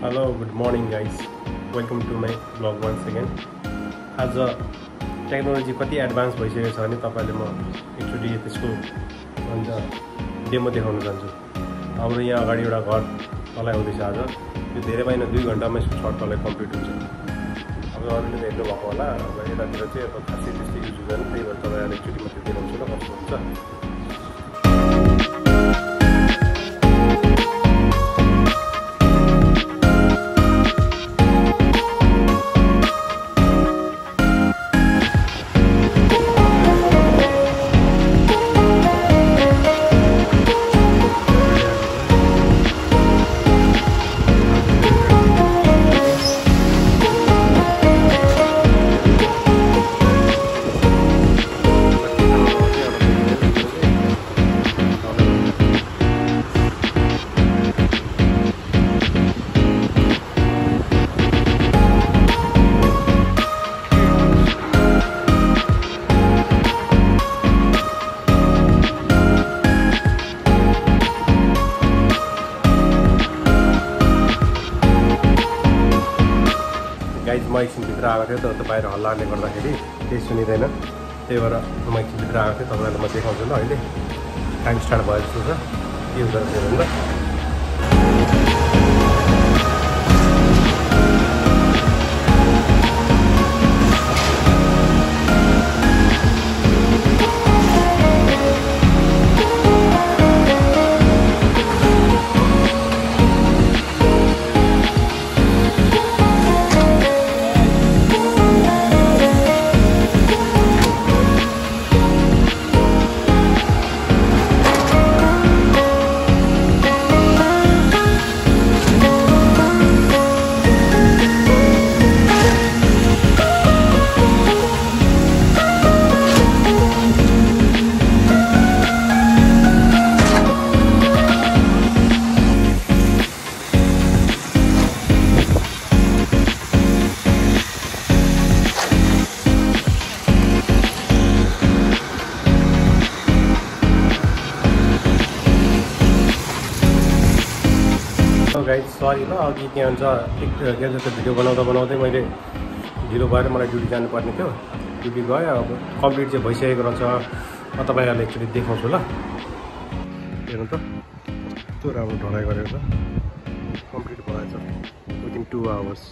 Hello, good morning guys. Welcome to my vlog once again. आज technology कति advance भइसकेको छ भने तपाईले म एकचोटी त्यसको डेमो देखाउन चाहन्छु। हाम्रो यहाँ अगाडि एउटा घर ढलाइ हुँदैछ आज। यो धेरै भएन 2 घण्टामा यसको छत ढलाइ कम्प्लिट हुन्छ। अब अरूले त हेर्नु भएको होला। अब यतातिर चाहिँ अब खासै त्यस्तो युज हुँदैन। त्यही भएर तपाईहरुले एकचोटी मात्र देखाउँछु ल कस्तो हुन्छ। गाइज म एकछिन भित्र आएको थिएँ तर बाहिर हल्लाले गर्दाखेरि केही सुनिँदैन। त्यही भएर म एकछिन भित्र आएको थिएँ। तपाईँलाई म देखाउँछु ल। अहिले टाइम स्टार्ट भयो जस्तो छ। के हुँदो रहेछ भन्दा गाइज सरी ल। अघि के भन्छ के जस्तो भिडियो बनाउँदै मैले ढिलो भएर मलाई ड्युटी जानुपर्ने थियो। ड्युटी गयो। अब कम्प्लिट चाहिँ भइसकेको रहेछ। म तपाईँहरूलाई एकचोटि देखाउँछु ल। हेर्नु त कस्तो राम्रो ढलाइ गरेको छ। कम्प्लिट भएछ विदिन 2 आवर्स।